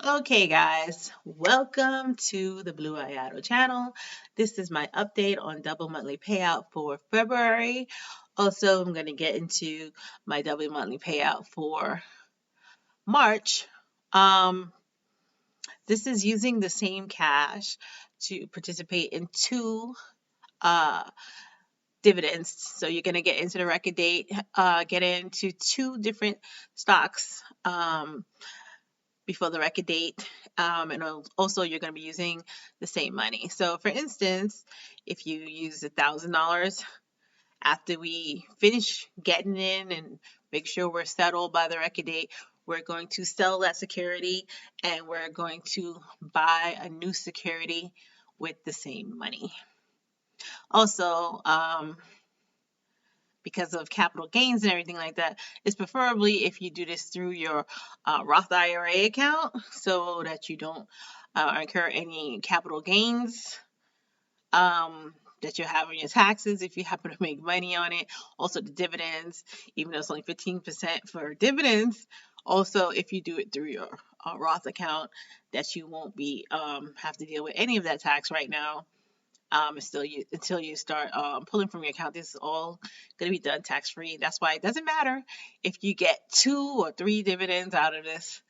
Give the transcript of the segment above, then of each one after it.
Okay, guys, welcome to the Blue Ayado channel. This is my update on double monthly payout for February. Also, I'm going to get into my double monthly payout for March. Um, this is using the same cash to participate in two uh, dividends. So you're going to get into the record date, get into two different stocks. Before the record date. And also, you're going to be using the same money. So, for instance, if you use $1,000 after we finish getting in and make sure we're settled by the record date, we're going to sell that security and we're going to buy a new security with the same money. Also, because of capital gains and everything like that, it's preferably if you do this through your Roth IRA account so that you don't incur any capital gains that you have on your taxes if you happen to make money on it. Also, the dividends, even though it's only 15% for dividends, also if you do it through your Roth account, that you won't be have to deal with any of that tax right now. Until you start pulling from your account. This is all going to be done tax free. That's why it doesn't matter if you get 2 or 3 dividends out of this.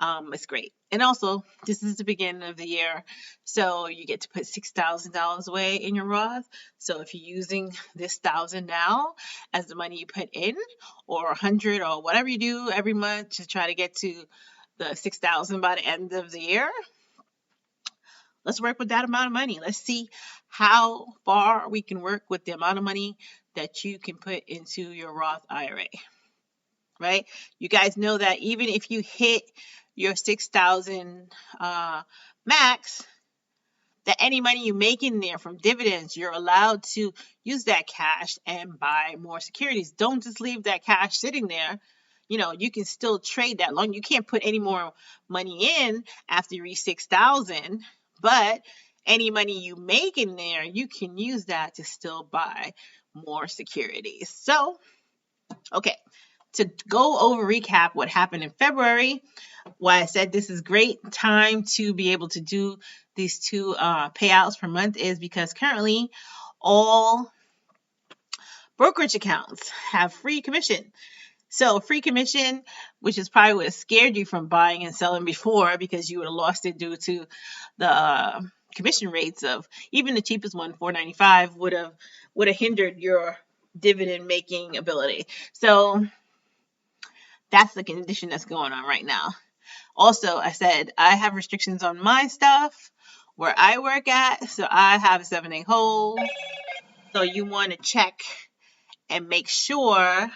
It's great. And also, this is the beginning of the year, so you get to put $6,000 away in your Roth. So if you're using this 1,000 now as the money you put in, or 100 or whatever you do every month to try to get to the 6,000 by the end of the year, let's work with that amount of money. Let's see how far we can work with the amount of money that you can put into your Roth IRA, right? You guys know that even if you hit your 6,000 max, that any money you make in there from dividends, you're allowed to use that cash and buy more securities. Don't just leave that cash sitting there. You can still trade that long. You can't put any more money in after you reach 6,000, but any money you make in there, you can use that to still buy more securities. So, okay, to go over recap what happened in February, why I said this is great time to be able to do these two payouts per month is because currently all brokerage accounts have free commission. So free commission, which is probably what scared you from buying and selling before because you would have lost it due to the commission rates of even the cheapest one, $4.95, would have hindered your dividend making ability. So that's the condition that's going on right now. Also, I said I have restrictions on my stuff where I work at, so I have a 7-day hold. So you want to check and make sure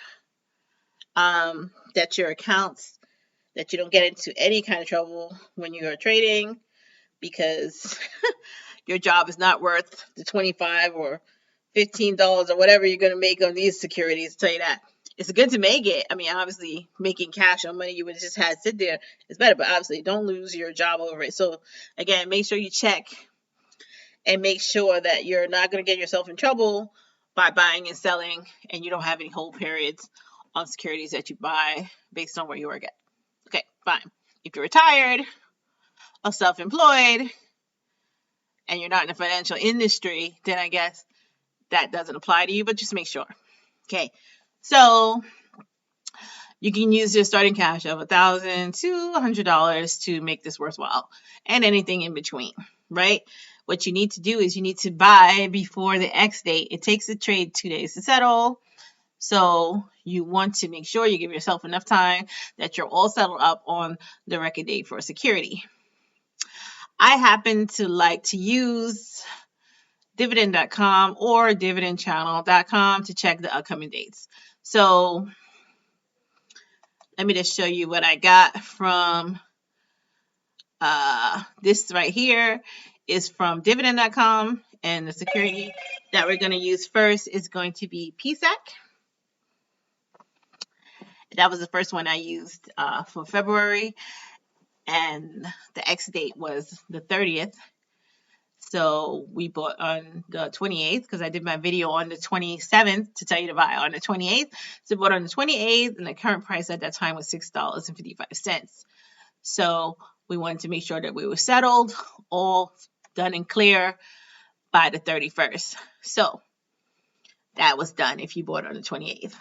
that your accounts, that you don't get into any kind of trouble when you are trading, because your job is not worth the $25 or $15 or whatever you're going to make on these securities. I'll tell you that. It's good to make it. I mean, obviously, making cash on money you would have just had sit there is better, but obviously, don't lose your job over it. So, again, make sure you check and make sure that you're not going to get yourself in trouble by buying and selling and you don't have any hold periods on securities that you buy based on where you work at. Okay, fine. If you're retired or self-employed and you're not in the financial industry, then I guess that doesn't apply to you, but just make sure. Okay, so you can use your starting cash of $1,000 to $100 to make this worthwhile, and anything in between, right? What you need to do is you need to buy before the X date. It takes the trade 2 days to settle. So you want to make sure you give yourself enough time that you're all settled up on the record date for security. I happen to like to use dividend.com or dividendchannel.com to check the upcoming dates. So let me just show you what I got from this right here is from dividend.com, and the security that we're going to use first is going to be PSEC. That was the first one I used for February, and the X date was the 30th. So we bought on the 28th because I did my video on the 27th to tell you to buy on the 28th. So we bought on the 28th, and the current price at that time was $6.55. So we wanted to make sure that we were settled, all done and clear by the 31st. So that was done if you bought on the 28th.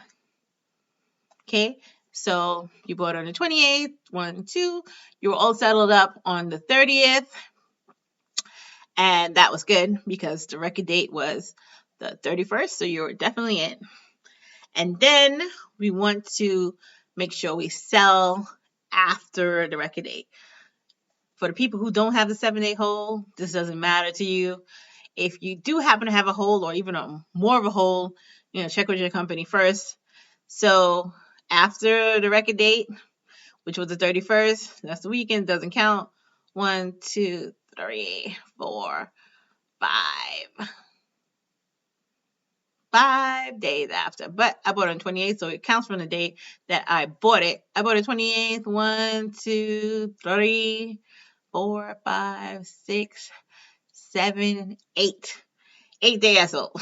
Okay, so you bought on the 28th, 1, 2, you were all settled up on the 30th, and that was good because the record date was the 31st, so you were definitely in. And then we want to make sure we sell after the record date. For the people who don't have the 7-day hold, this doesn't matter to you. If you do happen to have a hold or even more of a hold, check with your company first. So after the record date, which was the 31st, that's the weekend, doesn't count. 1, 2, 3, 4, 5. 5 days after. But I bought it on 28th, so it counts from the day that I bought it. I bought it 28th. 1, 2, 3, 4, 5, 6, 7, 8. 8 days I sold.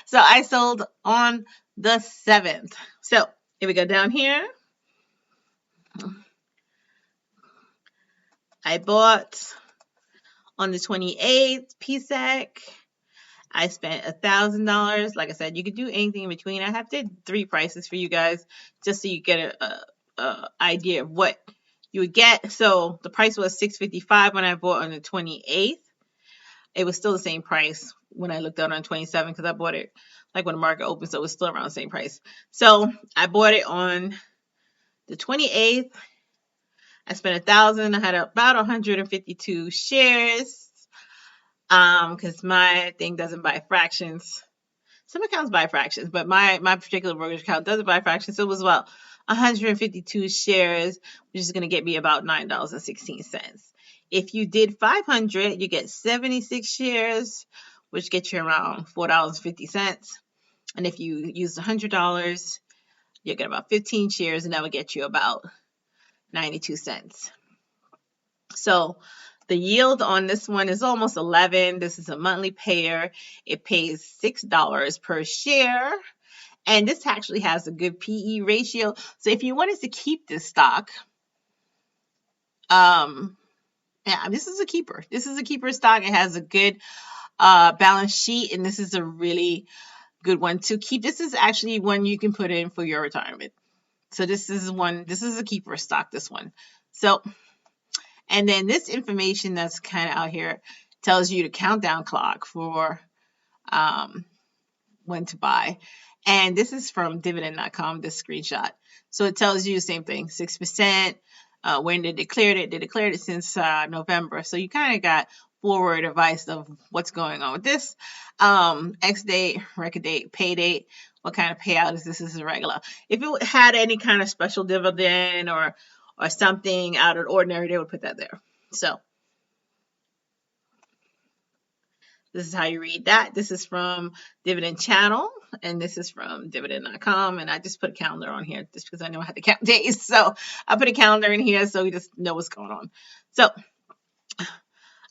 So I sold on the 7th. So if we go down here, I bought on the 28th PSEC. I spent $1,000. Like I said, you could do anything in between. I have did 3 prices for you guys just so you get a idea of what you would get. So the price was $655 when I bought on the 28th. It was still the same price when I looked out on 27th because I bought it like when the market opened, so it was still around the same price. So I bought it on the 28th. I spent $1,000. I had about 152 shares. Because my thing doesn't buy fractions. Some accounts buy fractions, but my particular brokerage account doesn't buy fractions. So it was about 152 shares, which is going to get me about $9.16. If you did 500, you get 76 shares, which gets you around $4.50. And if you used $100, you get about 15 shares, and that would get you about 92 cents. So the yield on this one is almost 11. This is a monthly payer. It pays $6 per share. And this actually has a good PE ratio. So if you wanted to keep this stock, this is a keeper. This is a keeper stock. It has a good balance sheet, and this is a really good one to keep. This is actually one you can put in for your retirement. So this is a keeper stock, this one. So, and then this information that's kind of out here tells you the countdown clock for when to buy. And this is from dividend.com, this screenshot. So it tells you the same thing, 6%, when they declared it. They declared it since November. So you kind of got forward advice of what's going on with this. X date, record date, pay date, what kind of payout is this? This is irregular. If it had any kind of special dividend or something out of the ordinary, they would put that there. So this is how you read that. This is from Dividend Channel, and this is from dividend.com. And I just put a calendar on here just because I know I have to count days. So I put a calendar in here so we just know what's going on. So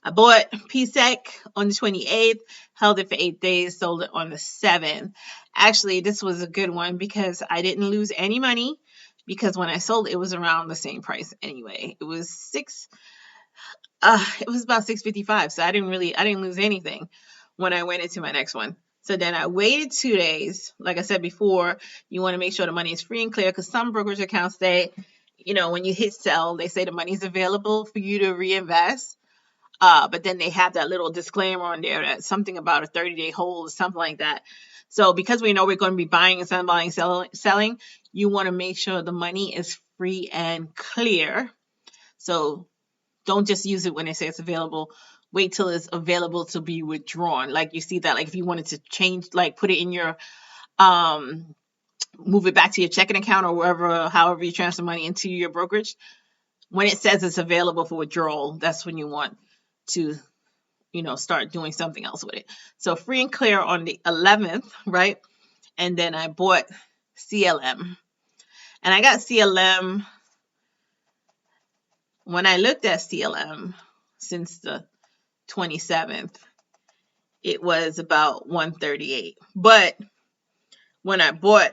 I bought PSEC on the 28th, held it for 8 days, sold it on the 7th. Actually, this was a good one because I didn't lose any money because when I sold it was around the same price anyway. It was about $6.55, so I didn't lose anything when I went into my next one. So then I waited 2 days. Like I said before, you want to make sure the money is free and clear because some brokerage accounts say, when you hit sell, they say the money is available for you to reinvest. But then they have that little disclaimer on there that something about a 30-day hold or something like that. So because we know we're going to be buying and selling, you want to make sure the money is free and clear. So don't just use it when they say it's available. Wait till it's available to be withdrawn. Like you see that, like if you wanted to change, like put it in your, move it back to your checking account or however you transfer money into your brokerage. When it says it's available for withdrawal, that's when you want to, start doing something else with it. So free and clear on the 11th, right? And then I bought CLM. And I got CLM. When I looked at CLM since the 27th, it was about 138. But when I bought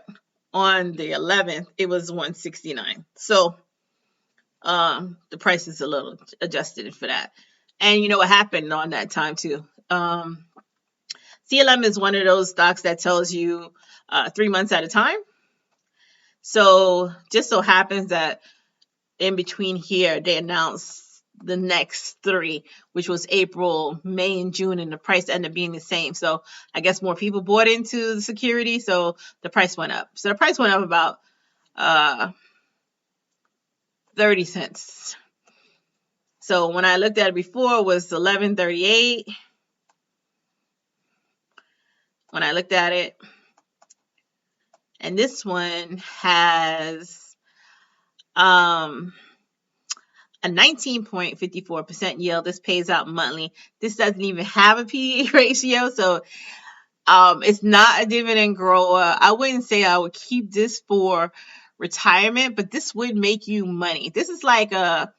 on the 11th, it was 169. So The price is a little adjusted for that. And you know what happened on that time too. CLM is one of those stocks that tells you 3 months at a time. So just so happens that in between here, they announced the next three, which was April, May, and June, and the price ended up being the same. So I guess more people bought into the security, so the price went up. So the price went up about 30 cents. So when I looked at it before, it was 11.38. When I looked at it, and this one has a 19.54% yield. This pays out monthly. This doesn't even have a PE ratio, so it's not a dividend grower. I wouldn't say I would keep this for retirement, but this would make you money. This is like a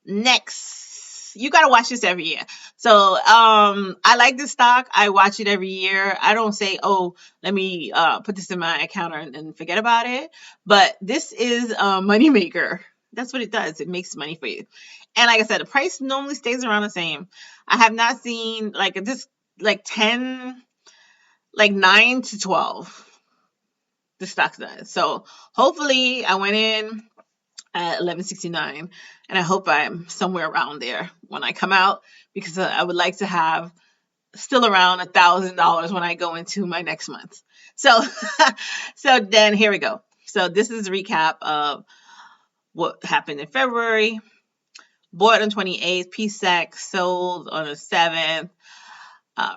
next. You got to watch this every year. So I like this stock. I watch it every year. I don't say, oh, let me put this in my account and forget about it. But this is a money maker. That's what it does. It makes money for you. And like I said, the price normally stays around the same. I have not seen like this like 10, like 9 to 12. The stock does. So hopefully I went in at 11.69, and I hope I'm somewhere around there when I come out, because I would like to have still around $1,000 when I go into my next month. So so then here we go. So this is a recap of what happened in February. Bought on 28th, PSEC sold on the 7th,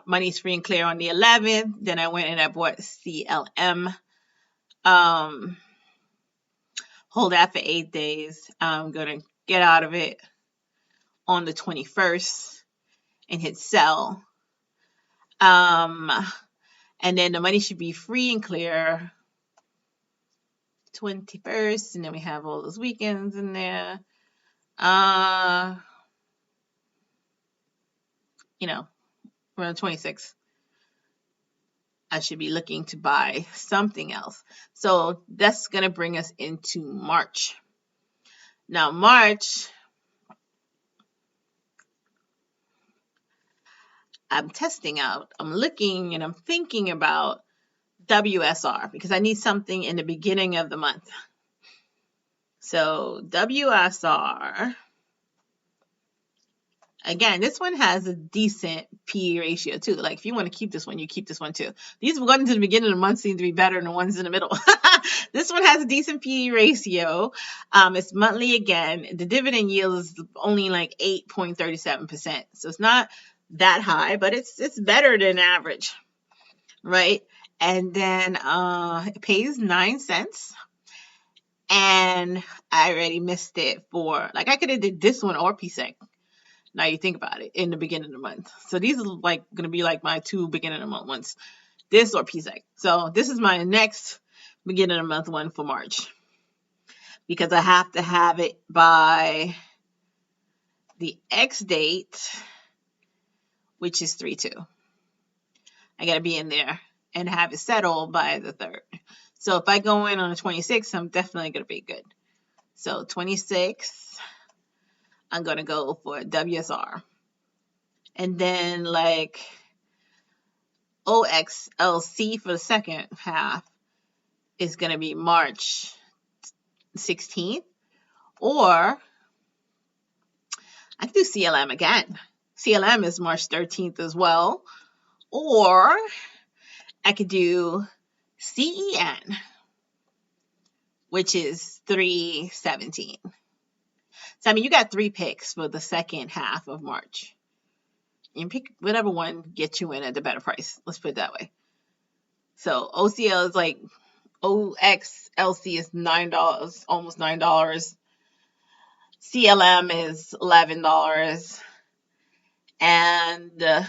money's free and clear on the 11th. Then I went and I bought CLM. Hold that for 8 days. I'm going to get out of it on the 21st and hit sell. And then the money should be free and clear 21st, and then we have all those weekends in there. Around 26th, I should be looking to buy something else. So that's going to bring us into March. Now, March, I'm testing out. I'm looking and I'm thinking about WSR because I need something in the beginning of the month. So WSR, again, this one has a decent PE ratio too. Like if you want to keep this one, you keep this one too. These ones in the beginning of the month seem to be better than the ones in the middle. This one has a decent PE ratio. It's monthly again. The dividend yield is only like 8.37%. So it's not that high, but it's better than average, right? And then it pays 9 cents. And I already missed it for, like I could have did this one or PSEC. Now you think about it, in the beginning of the month. So these are like going to be like my two beginning of the month ones. This or PSEC. So this is my next beginning of the month one for March. Because I have to have it by the X date, which is 3/2. I got to be in there and have it settled by the 3rd. So if I go in on the 26th, I'm definitely going to be good. So 26th, I'm going to go for WSR. And then like OXLC for the second half is going to be March 16th. Or I can do CLM again. CLM is March 13th as well. Or I could do CEN, which is 3/17. So, I mean, you got 3 picks for the second half of March. You can pick whatever one gets you in at the better price. Let's put it that way. So, OCL is like, OXLC is $9, almost $9. CLM is $11. And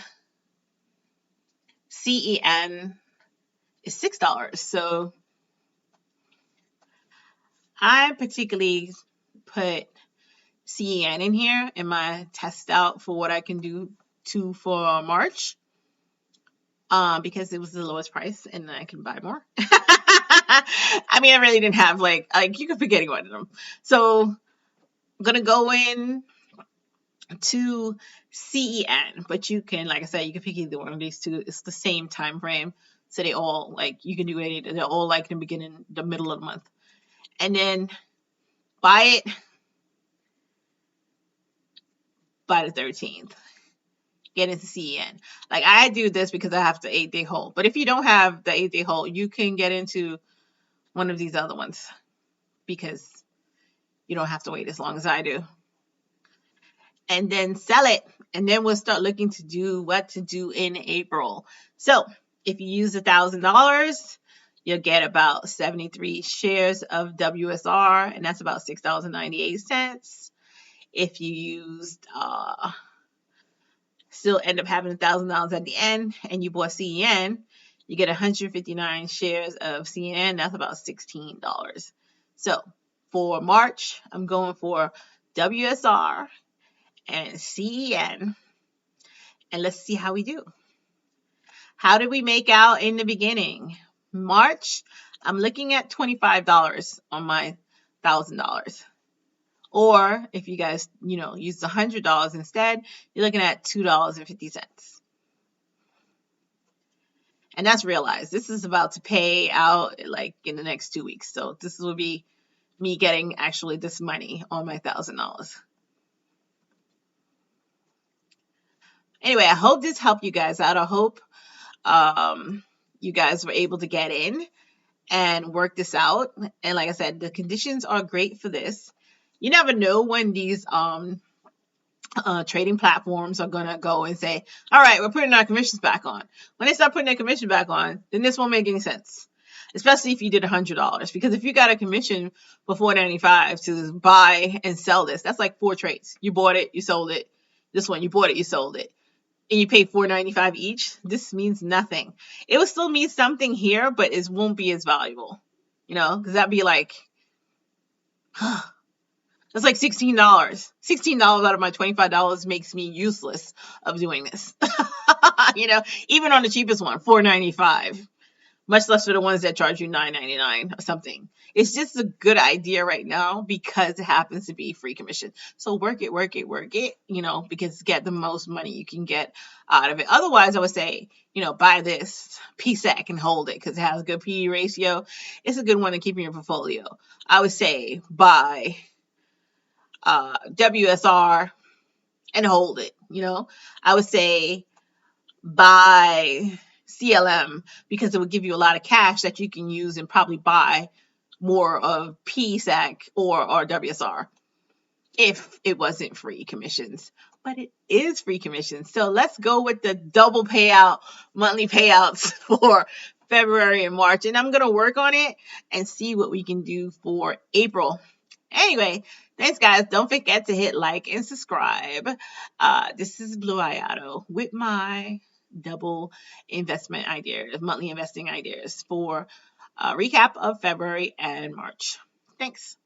CEN is $6. So, I particularly put CEN in here in my test out for what I can do for March, because it was the lowest price and I can buy more. I mean, I really didn't have like you could pick any one of them. So going to go in to CEN, but you can, like I said, you can pick either one of these two. It's the same time frame. So they all, like, you can do any, they're all like in the beginning, the middle of the month. And then buy it by the 13th. Get into CEN. Like, I do this because I have the 8-day hold. But if you don't have the 8-day hold, you can get into one of these other ones because you don't have to wait as long as I do. And then sell it. And then we'll start looking to do what to do in April. So if you use $1,000, you'll get about 73 shares of WSR, and that's about $6.98. If you used, still end up having $1,000 at the end, and you bought CEN, you get 159 shares of CEN. That's about $16. So for March, I'm going for WSR and CEN, and let's see how we do. How did we make out in the beginning? March, I'm looking at $25 on my $1,000. Or if you guys, use $100 instead, you're looking at $2.50. And that's realized. This is about to pay out like in the next 2 weeks. So this will be me getting actually this money on my $1,000. Anyway, I hope this helped you guys out. I hope you guys were able to get in and work this out. And like I said, the conditions are great for this. You never know when these trading platforms are gonna go and say, all right, we're putting our commissions back on. When they start putting their commission back on, then this won't make any sense, especially if you did $100. Because if you got a commission for $4.95 to buy and sell this, that's like 4 trades. You bought it, you sold it. This one, you bought it, you sold it, and you pay $4.95 each. This means nothing. It will still mean something here, but it won't be as valuable, because that'd be like, that's like $16. $16 out of my $25 makes me useless of doing this. Even on the cheapest one, $4.95. Much less for the ones that charge you $9.99 or something. It's just a good idea right now because it happens to be free commission. So work it, because get the most money you can get out of it. Otherwise, I would say, buy this PSEC and hold it because it has a good PE ratio. It's a good one to keep in your portfolio. I would say buy WSR and hold it. I would say buy CLM because it would give you a lot of cash that you can use and probably buy more of PSEC or WSR if it wasn't free commissions. But it is free commissions. So let's go with the double payout, monthly payouts for February and March. And I'm going to work on it and see what we can do for April. Anyway, thanks, guys. Don't forget to hit like and subscribe. This is Blue Ayato with my double investment ideas, monthly investing ideas for a recap of February and March. Thanks.